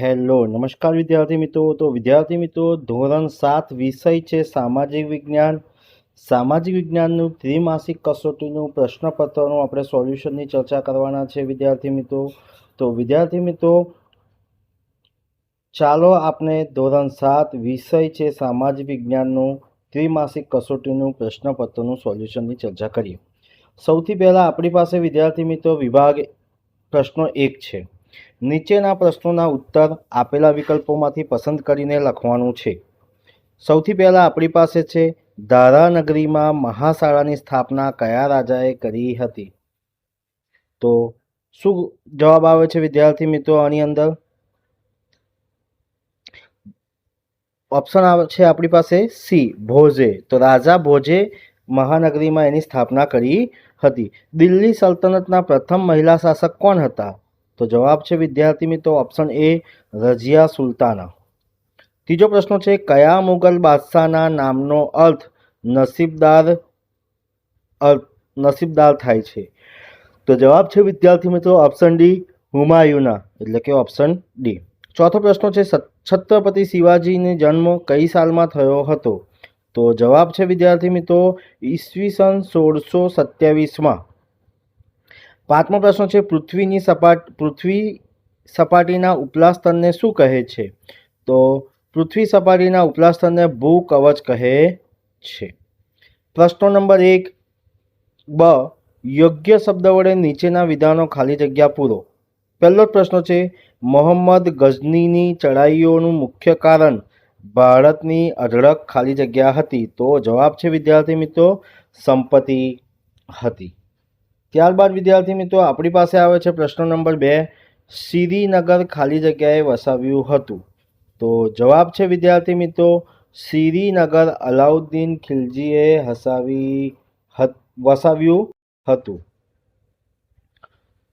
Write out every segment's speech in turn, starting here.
Hello નમસ્કાર વિદ્યાર્થી મિત્રો। તો વિદ્યાર્થી મિત્રો, ધોરણ 7 વિષય છે સામાજિક વિજ્ઞાન। સામાજિક વિજ્ઞાનનું ત્રિમાસિક કસોટીનું પ્રશ્નપત્રનું આપણે સોલ્યુશનની ચર્ચા કરવાના છે વિદ્યાર્થી મિત્રો। તો વિદ્યાર્થી મિત્રો, ચાલો આપણે ધોરણ 7 વિષય છે સામાજિક વિજ્ઞાનનું ત્રિમાસિક કસોટીનું પ્રશ્નપત્રનું સોલ્યુશનની ચર્ચા કરીએ। સૌથી પહેલાં આપણી પાસે વિદ્યાર્થી મિત્રો વિભાગ પ્રશ્નો 1 છે। નીચેના પ્રશ્નોના ઉત્તર આપેલા વિકલ્પોમાંથી પસંદ કરીને લખવાનું છે। સૌથી પહેલાં આપણી પાસે છે ધારાનગરીમાં મહાશાળાની સ્થાપના કયા રાજાએ કરી હતી? તો શું જવાબ આવે છે વિદ્યાર્થી મિત્રો? આની અંદર ઓપ્શન આવે છે આપણી પાસે સી, ભોજે। તો રાજા ભોજે મહાનગરીમાં એની સ્થાપના કરી હતી। દિલ્હી સલ્તનતના પ્રથમ મહિલા શાસક કોણ હતા? તો જવાબ છે વિદ્યાર્થી મિત્રો ઓપ્શન એ, રઝિયા સુલતાના। ત્રીજો પ્રશ્ન છે કયા મુગલ બાદશાહના નામનો અર્થ નસીબદાર થાય છે? તો જવાબ છે વિદ્યાર્થી મિત્રો ઓપ્શન ડી, હુમાયુના, એટલે કે ઓપ્શન ડી। ચોથો પ્રશ્ન છે છત્રપતિ શિવાજીનો જન્મ કઈ સાલમાં થયો હતો? તો જવાબ છે વિદ્યાર્થી મિત્રો ઈસવીસન 1627માં। પાંચમો પ્રશ્ન છે પૃથ્વી સપાટીના ઉપલા સ્તરને શું કહે છે? તો પૃથ્વી સપાટીના ઉપલા સ્તરને ભૂકવચ કહે છે। પ્રશ્નો નંબર 1 બ, યોગ્ય શબ્દ વડે નીચેના વિધાનો ખાલી જગ્યા પૂરો। પહેલો પ્રશ્ન છે મોહમ્મદ ગઝનીની ચડાઈઓનું મુખ્ય કારણ ભારતની અઢળક ખાલી જગ્યા હતી। તો જવાબ છે વિદ્યાર્થી મિત્રો સંપત્તિ હતી। ત્યારબાદ વિદ્યાર્થી મિત્રો આપણી પાસે આવે છે પ્રશ્ન નંબર 2, શ્રીનગર ખાલી જગ્યાએ વસાવ્યું હતું? તો જવાબ છે વિદ્યાર્થી મિત્રો શ્રીનગર અલાઉદ્દીન ખિલજીએ વસાવ્યું હતું।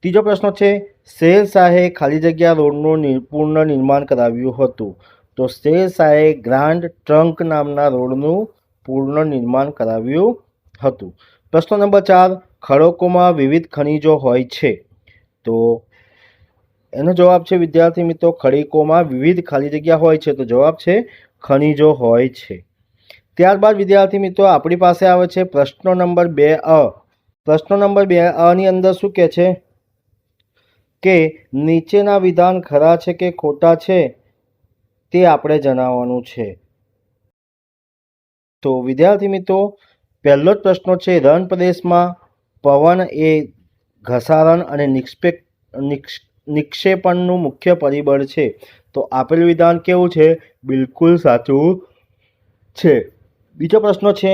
ત્રીજો પ્રશ્ન છે શેરશાહે ખાલી જગ્યા રોડનું પૂર્ણ નિર્માણ કરાવ્યું હતું? તો શેરશાહે ગ્રાન્ડ ટ્રંક નામના રોડનું પૂર્ણ નિર્માણ કરાવ્યું હતું। પ્રશ્ન નંબર 4, ખડકોમાં વિવિધ ખનિજો હોય છે? તો એનો જવાબ છે વિદ્યાર્થી મિત્રો ખડકોમાં વિવિધ ખાલી જગ્યા હોય છે। તો જવાબ છે ખનિજો હોય છે। ત્યારબાદ વિદ્યાર્થી મિત્રો આપણી પાસે આવે છે પ્રશ્ન નંબર 2 અ। પ્રશ્ન નંબર 2 ની અંદર શું કહે છે કે નીચેના વિધાન ખરા છે કે ખોટા છે તે આપણે જણાવવાનું છે। તો વિદ્યાર્થી મિત્રો પહેલો જ પ્રશ્ન છે રણ પ્રદેશમાં પવન એ ઘસારણ અને નિક્ષેપણનું મુખ્ય પરિબળ છે। તો આપેલું વિધાન કેવું છે? બિલકુલ સાચું છે। બીજો પ્રશ્ન છે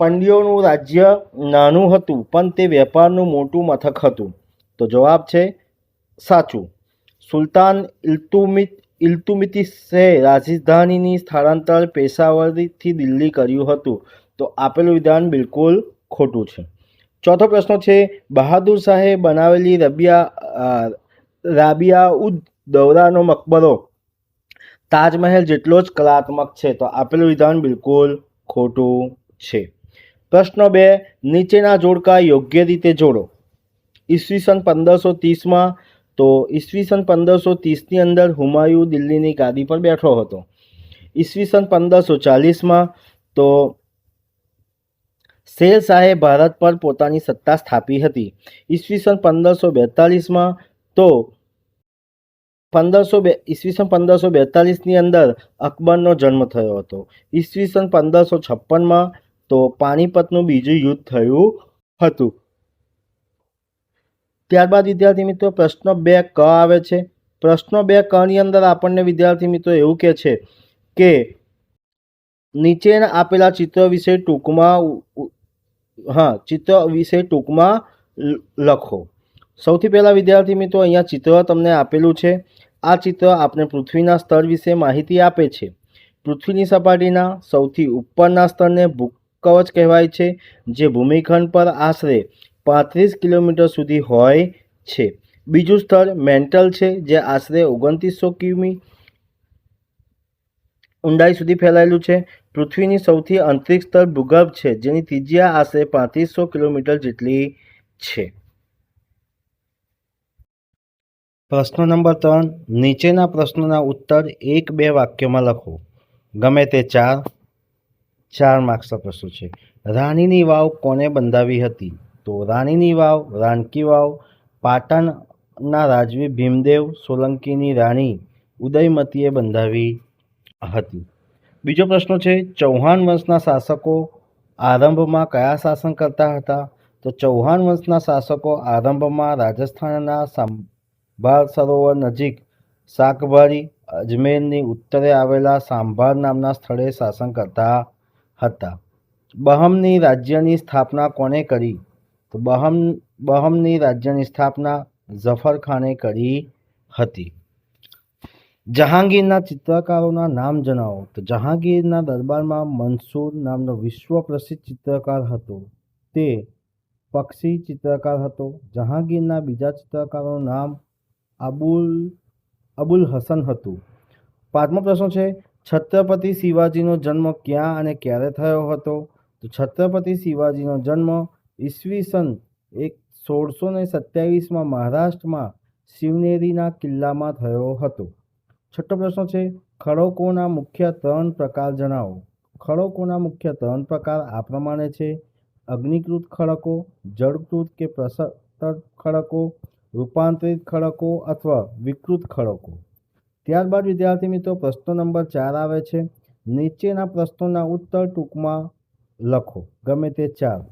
પંડ્યોનું રાજ્ય નાનું હતું પણ તે વેપારનું મોટું મથક હતું? તો જવાબ છે સાચું। સુલતાન ઇલ્તુમિશે રાજધાનીની સ્થળાંતર પેશાવરથી દિલ્હી કર્યું હતું? તો આપેલું વિધાન બિલકુલ ખોટું છે। ચોથો પ્રશ્ન છે બહાદુર શાહે બનાવેલી રાબિયા ઉદ દૌરાનો મકબરો તાજમહેલ જેટલો જ કલાત્મક છે? તો આપેલું વિધાન બિલકુલ ખોટું છે। પ્રશ્ન 2, નીચેના જોડકા યોગ્ય રીતે જોડો। ઈસવીસન 1530માં, તો ઈસવીસન 1530ની અંદર હુમાયુ દિલ્હીની ગાદી પર બેઠો હતો। ઈસવીસન 1540માં તો શેરશાહે ભારત પર પોતાની સત્તા સ્થાપી હતી। ઈસવીસન 1542માં તો ઈસવીસન 1542ની અંદર અકબરનો જન્મ થયો હતો। ઈસવીસન 1556માં તો પાણીપતનું બીજું યુદ્ધ થયું હતું। ત્યારબાદ વિદ્યાર્થી મિત્રો પ્રશ્ન 2 ક આવે છે। પ્રશ્ન 2 કની અંદર આપણને વિદ્યાર્થી મિત્રો એવું કહે છે કે નીચેના આપેલા ચિત્ર વિશે ટૂંકમાં લખો। સૌથી પહેલાં વિદ્યાર્થી મિત્રો અહીંયા ચિત્ર તમને આપેલું છે। આ ચિત્ર આપણે પૃથ્વીના સ્તર વિશે માહિતી આપે છે। પૃથ્વીની સપાટીના સૌથી ઉપરના સ્તરને ભૂકવચ કહેવાય છે, જે ભૂમિખંડ પર આશરે 35 કિલોમીટર સુધી હોય છે। બીજું સ્તર મેન્ટલ છે, જે આશરે 2900 કિમી ઊંડાઈ સુધી ફેલાયેલું છે। પૃથ્વીની સૌથી આંતરિક સ્તર ભૂગર્ભ છે, જેની ત્રિજ્યા આશરે 3500 કિલોમીટર જેટલી છે। પ્રશ્ન નંબર 3, નીચેના પ્રશ્નોના ઉત્તર 1-2 વાક્યમાં લખો. ગમે તે 4 માર્ક્સનો પ્રશ્ન છે. રાણીની વાવ કોને બંધાવી હતી? તો રાણીની વાવ રાણકી વાવ પાટણના રાજવી ભીમદેવ સોલંકીની રાણી ઉદયમતીએ બંધાવી હતી. બીજો પ્રશ્ન છે, ચૌહાણ વંશના શાસકો આરંભમાં કયા શાસન કરતા હતા? તો ચૌહાણ વંશના શાસકો આરંભમાં રાજસ્થાનના સાંભાર સરોવર નજીક શાકભારી અજમેરની ઉત્તરે આવેલા સાંભાર નામના સ્થળે શાસન કરતા હતા. બહમની રાજ્યની સ્થાપના કોણે કરી? તો બહમની રાજ્યની સ્થાપના ઝફર ખાને કરી હતી. જહાંગીરના ચિત્રકારોના નામ જણાવો. તો જહાંગીરના દરબારમાં મંસૂર નામનો વિશ્વ પ્રસિદ્ધ ચિત્રકાર હતો. તે પક્ષી ચિત્રકાર હતો. જહાંગીરના બીજા ચિત્રકારોનું નામ અબુલ હસન હતું. 5મો પ્રશ્ન છે, છત્રપતિ શિવાજીનો જન્મ ક્યાં અને ક્યારે થયો હતો? તો છત્રપતિ શિવાજીનો જન્મ ઈસવીસન 1627માં મહારાષ્ટ્રમાં શિવનેરીના કિલ્લામાં થયો હતો. 6થો પ્રશ્ન છે, ખડકોના મુખ્ય 3 પ્રકાર જણાવો. ખડકોના મુખ્ય 3 પ્રકાર આ પ્રમાણે છે: અગ્નિકૃત ખડકો, જળકૃત કે પ્રસર ખડકો, રૂપાંતરિત ખડકો અથવા વિકૃત ખડકો. ત્યારબાદ વિદ્યાર્થી મિત્રો પ્રશ્ન નંબર 4 આવે છે. નીચેના પ્રશ્નોના ઉત્તર ટૂંકમાં લખો. ગમે તે 4.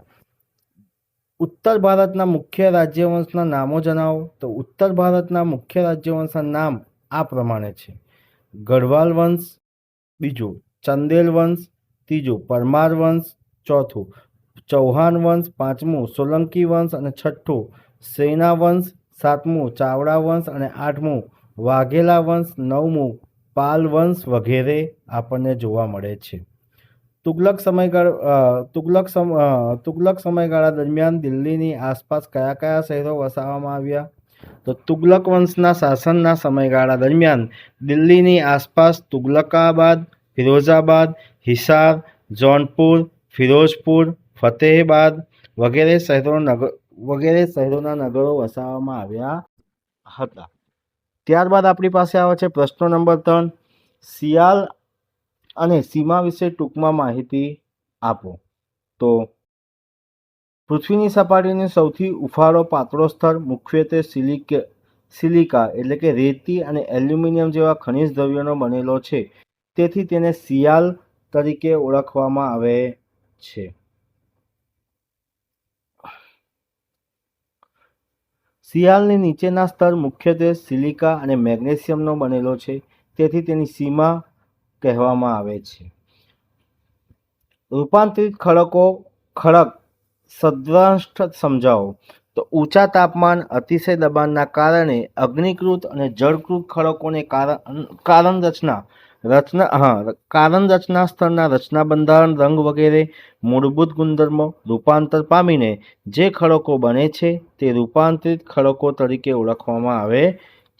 ઉત્તર ભારતના મુખ્ય રાજ્યવંશના નામો જણાવો. તો ઉત્તર ભારતના મુખ્ય રાજ્યવંશના નામ આ પ્રમાણે છે: ગઢવાલ વંશ, બીજું ચંદેલ વંશ, ત્રીજું પરમાર વંશ, ચોથું ચૌહાણ વંશ, પાંચમું સોલંકી વંશ અને છઠ્ઠું સેના વંશ, સાતમું ચાવડા વંશ અને આઠમું વાઘેલા વંશ, નવમું પાલ વંશ વગેરે આપણને જોવા મળે છે. તુગલક સમયગાળા દરમિયાન દિલ્હીની આસપાસ કયા કયા શહેરો વસાવવામાં આવ્યા? તો તુગલક વંશના શાસનના સમયગાળા દરમિયાન દિલ્હીની આસપાસ તુગલકાબાદ, ફિરોઝાબાદ, હિસાર, જૌનપુર, ફિરોઝપુર, ફતેહબાદ વગેરે શહેરોના નગરો વસાવવામાં આવ્યા હતા. ત્યારબાદ આપણી પાસે આવે છે પ્રશ્ન નંબર 3, સિયાલ અને સીમા વિશે ટૂંકમાં માહિતી આપો. તો પૃથ્વીની સપાટીનો સૌથી ઉફાળો પાતળો સ્તર મુખ્યત્વે સિલિકા એટલે કે રેતી અને એલ્યુમિનિયમ જેવા ખનિજ દ્રવ્યોનો બનેલો છે. તેથી તેને સિયાલ તરીકે ઓળખવામાં આવે છે. સિયાલની નીચેના સ્તર મુખ્યત્વે સિલિકા અને મેગ્નેશિયમનો બનેલો છે. તેથી તેની સીમા કહેવામાં આવે છે. રૂપાંતરિત ખડક સદ્રષ્ટ સમજાવો. તો ઊંચા તાપમાન, અતિશય દબાણના કારણે અગ્નિકૃત અને જળકૃત ખડકોને કારણ રચના સ્તરના રચના બંધારણ, રંગ વગેરે મૂળભૂત ગુણધર્મો રૂપાંતર પામીને જે ખડકો બને છે તે રૂપાંતરિત ખડકો તરીકે ઓળખવામાં આવે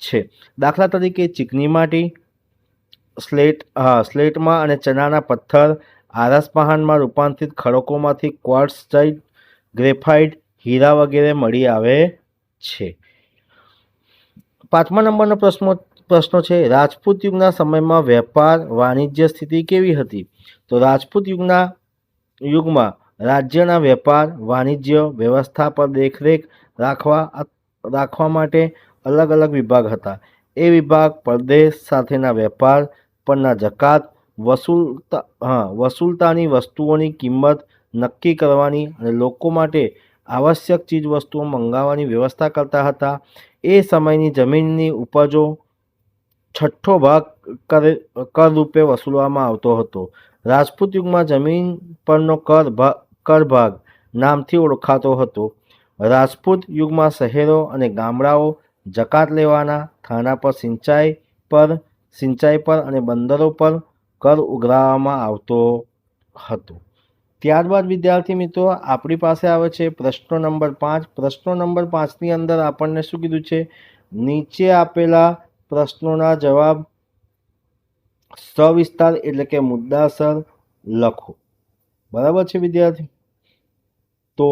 છે. દાખલા તરીકે ચીકણી માટી, સ્લેટમાં અને ચણાના પથ્થર, આરસપહાણમાં રૂપાંતરિત ખડકોમાંથી ક્વાર્ટઝાઇટ, ગ્રેફાઇટ, હીરા વગેરે મળી આવે છે. 5મા નંબરનો પ્રશ્ન છે, રાજપૂત યુગના સમયમાં વેપાર વાણિજ્ય સ્થિતિ કેવી હતી? તો રાજપૂત યુગમાં રાજ્યના વેપાર વાણિજ્ય વ્યવસ્થા પર દેખરેખ રાખવા માટે અલગ અલગ વિભાગ હતા. એ વિભાગ પરદેશ સાથેના વેપાર પરના જકાત વસૂલતાની વસ્તુઓની કિંમત નક્કી કરવાની અને લોકો માટે આવશ્યક ચીજ વસ્તુઓ મંગાવવાની વ્યવસ્થા કરતા હતા. એ સમયની જમીનની ઉપજો 6ઠ્ઠો ભાગ કર રૂપે વસૂલવામાં આવતો હતો. રાજપૂત યુગમાં જમીન પરનો કર ભાગ નામથી ઓળખાતો હતો. રાજપૂત યુગમાં શહેરો અને ગામડાઓ જકાત લેવાના, થાના પર સિંચાઈ પર અને બંદરો પર કર ઉઘરાવવામાં આવતો હતો. ત્યારબાદ વિદ્યાર્થી મિત્રો આપણી પાસે આવે છે પ્રશ્ન નંબર 5. પ્રશ્ન નંબર 5ની અંદર આપણને શું કીધું છે? નીચે આપેલા પ્રશ્નોના જવાબ સવિસ્તાર એટલે કે મુદ્દાસર લખો. બરાબર છે વિદ્યાર્થી? તો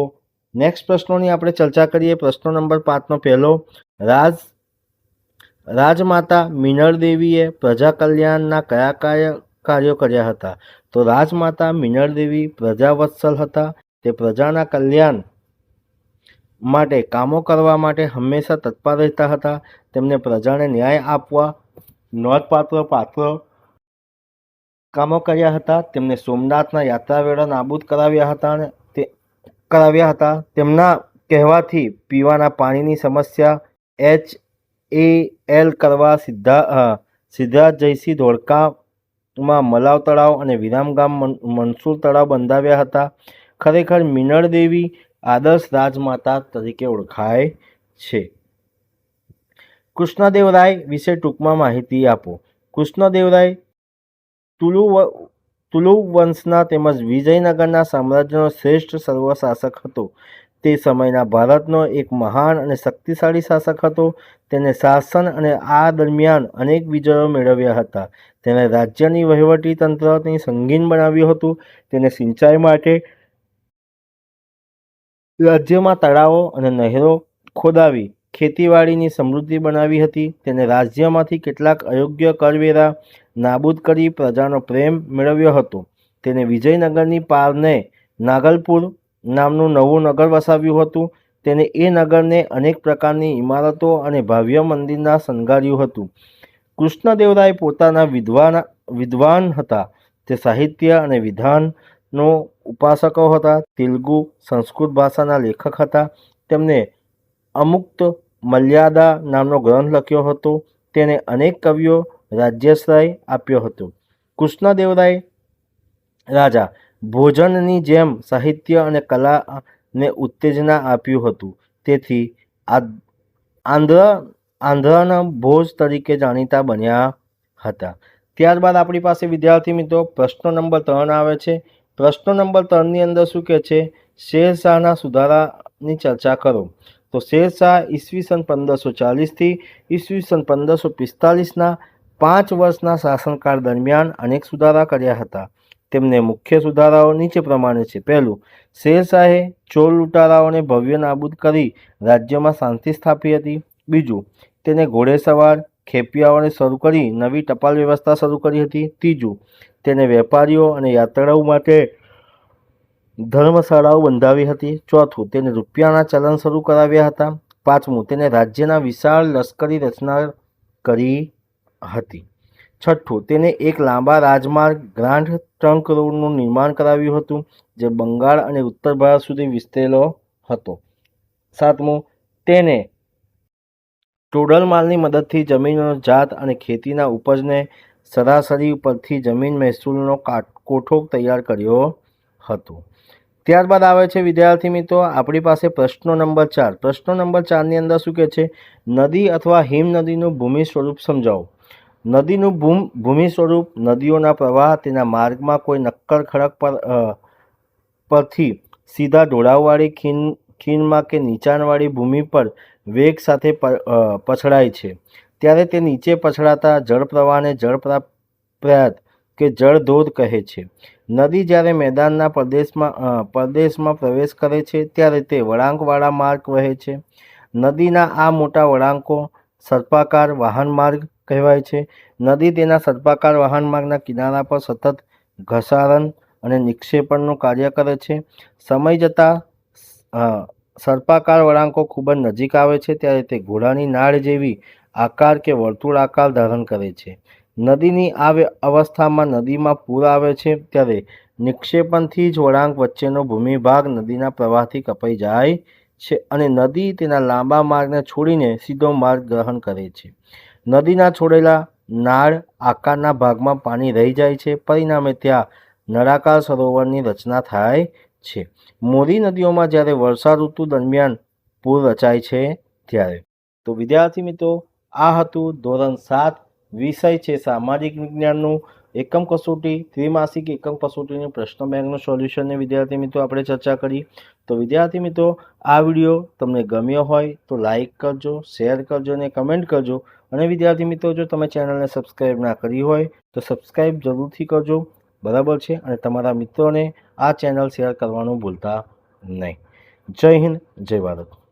નેક્સ્ટ પ્રશ્નોની આપણે ચર્ચા કરીએ. પ્રશ્ન નંબર 5નો પહેલો, રાજમાતા મિનળ દેવીએ પ્રજા કલ્યાણના કયા કાર્યો કર્યા હતા? તો રાજમાતા મિનળ દેવી પ્રજાવત્સલ હતા. તે પ્રજાના કલ્યાણ માટે કામો કરવા માટે હંમેશા તત્પર રહેતા હતા. તેમને પ્રજાને ન્યાય આપવા નોંધપાત્ર કામો કર્યા હતા. તેમને સોમનાથના યાત્રાવેળા નાબૂદ કરાવ્યા હતા. તેમના કહેવાથી પીવાના પાણીની સમસ્યા HAL કરવા સિદ્ધરાજ જયસિંહ ધોળકામાં મલાવ તળાવ અને વિરામગામ મનસુર તળાવ બંધાવ્યા હતા. ખરેખર મિનળ દેવી આદર્શ રાજમાતા તરીકે ઓળખાય છે. કૃષ્ણદેવરાય વિશે ટૂંકમાં માહિતી આપો. કૃષ્ણદેવરાય તુલુવ વંશના તેમજ વિજયનગરના સામ્રાજ્યનો શ્રેષ્ઠ સર્વશાસક હતો. તે સમયના ભારતનો એક મહાન અને શક્તિશાળી શાસક હતો. તેને શાસન અને આ દરમિયાન અનેક વિજયો મેળવ્યા હતા. તેણે રાજ્યની વહીવટી તંત્રને સંગીન બનાવ્યું હતું. તેને સિંચાઈ માટે રાજ્યમાં તળાવો અને નહેરો ખોદાવી ખેતીવાડીની સમૃદ્ધિ બનાવી હતી. તેને રાજ્યમાંથી કેટલાક અયોગ્ય કરવેરા નાબૂદ કરી પ્રજાનો પ્રેમ મેળવ્યો હતો. તેને વિજયનગરની પારને નાગલપુર નામનું નવું નગર વસાવ્યું હતું. તેને એ નગરને અનેક પ્રકારની ઇમારતો અને ભવ્ય મંદિરના શણગાર્યું હતું. કૃષ્ણદેવરાય પોતાના વિદ્વાન હતા. તે સાહિત્ય અને વિધાનનો ઉપાસકો હતા. તેલુગુ સંસ્કૃત ભાષાના લેખક હતા. તેમને અમુક્ત મર્યાદા નામનો ગ્રંથ લખ્યો હતો. તેને અનેક કવિઓ રાજ્યાશ્રય આપ્યો હતો. કૃષ્ણદેવરાય રાજા ભોજનની જેમ સાહિત્ય અને કલાને ઉત્તેજના આપ્યું હતું. તેથી આંધ્રના ભોજ તરીકે જાણીતા બન્યા હતા. ત્યારબાદ આપણી પાસે વિદ્યાર્થી મિત્રો પ્રશ્ન નંબર 3 આવે છે. પ્રશ્ન નંબર 3ની અંદર શું કહે છે? શેરશાહના સુધારાની ચર્ચા કરો. તો શેરશાહ ઈસવીસન 1540થી ઈસવીસન 1545ના 5 વર્ષના શાસનકાળ દરમિયાન અનેક સુધારા કર્યા હતા. તેમને મુખ્ય સુધારાઓ નીચે પ્રમાણે છે. પહેલું, શેરશાહે ચોર લૂંટારાઓને ભવ્ય નાબૂદ કરી રાજ્યમાં શાંતિ સ્થાપી હતી. બીજું, તેને ઘોડેસવાર ખેપિયાઓને શરૂ કરી નવી ટપાલ વ્યવસ્થા શરૂ કરી હતી. ત્રીજું, તેને વેપારીઓ અને યાત્રાળુઓ માટે ધર્મશાળાઓ બંધાવી હતી. ચોથું, તેને રૂપિયાના ચલણ શરૂ કરાવ્યા હતા. પાંચમું, તેને રાજ્યના વિશાળ લશ્કરી રચના કરી હતી. છઠ્ઠું, તેને એક લાંબા રાજમાર્ગ ગ્રાન્ડ ટ્રંક રોડનું નિર્માણ કરાવ્યું હતું, જે બંગાળ અને ઉત્તર ભારત સુધી વિસ્તરેલો હતો. સાતમું, તેને ટોડલ માલની મદદથી જમીનનો જાત અને ખેતીના ઉપજને સરાસરી પરથી જમીન મહેસૂલનો કોઠો તૈયાર કર્યો હતો. ત્યારબાદ આવે છે વિદ્યાર્થી મિત્રો આપણી પાસે પ્રશ્ન નંબર 4. પ્રશ્ન નંબર 4ની અંદર શું કહે છે? નદી અથવા હિમ નદીનું ભૂમિ સ્વરૂપ સમજાવો. નદીનું ભૂમિ સ્વરૂપ નદીઓના પ્રવાહ તેના માર્ગમાં કોઈ નક્કર ખડક પરથી સીધા ઢોળાવવાળી ખીણમાં કે નીચાણવાળી ભૂમિ પર વેગ સાથે પછડાય છે. ત્યારે તે નીચે પછડાતા જળપ્રવાહને જળપ્રપાત કે જળધોધ કહે છે. નદી જ્યારે મેદાનના પ્રદેશમાં પ્રવેશ કરે છે ત્યારે તે વળાંકવાળા માર્ગ વહે છે. નદીના આ મોટા વળાંકો સર્પાકાર વાહન માર્ગ કહેવાય છે. નદી તેના સર્પાકાર વાહન માર્ગના કિનારા પર સતત ઘસારણ અને નિક્ષેપણનું કાર્ય કરે છે. સમય જતાં સર્પાકાર વળાંકો ખૂબ જ નજીક આવે છે ત્યારે તે ઘોડાની નાળ જેવી આકાર કે વર્તુળ આકાર ધારણ કરે છે. નદીની આ અવસ્થામાં નદીમાં પૂર આવે છે ત્યારે નિક્ષેપણથી જ વળાંક વચ્ચેનો ભૂમિભાગ નદીના પ્રવાહથી કપાઈ જાય છે અને નદી તેના લાંબા માર્ગને છોડીને સીધો માર્ગ ગ્રહણ કરે છે. નદીના છોડેલા નાળ આકારના ભાગમાં પાણી રહી જાય છે. પરિણામે ત્યાં નળાકાર સરોવરની રચના થાય છે. મોરી નદીઓમાં જ્યારે વર્ષા ઋતુ દરમિયાન પૂર રચાય છે ત્યારે. તો વિદ્યાર્થી મિત્રો આ હતું ધોરણ 7 વિષય છે સામાજિક વિજ્ઞાનનું એકમ કસોટી ત્રિમાસિક એકમ કસોટીનું પ્રશ્ન બેંકનું સોલ્યુશનની વિદ્યાર્થી મિત્રો આપણે ચર્ચા કરી. તો વિદ્યાર્થી મિત્રો આ વિડીયો તમને ગમ્યો હોય તો લાઈક કરજો, શેર કરજો અને કમેન્ટ કરજો. અને વિદ્યાર્થી મિત્રો જો તમે ચેનલને સબસ્ક્રાઈબ ના કરી હોય તો સબસ્ક્રાઈબ જરૂરથી કરજો, બરાબર છે. અને તમારા મિત્રોને આ ચેનલ શેર કરવાનું ભૂલતા નહીં. જય હિન્દ, જય ભારત.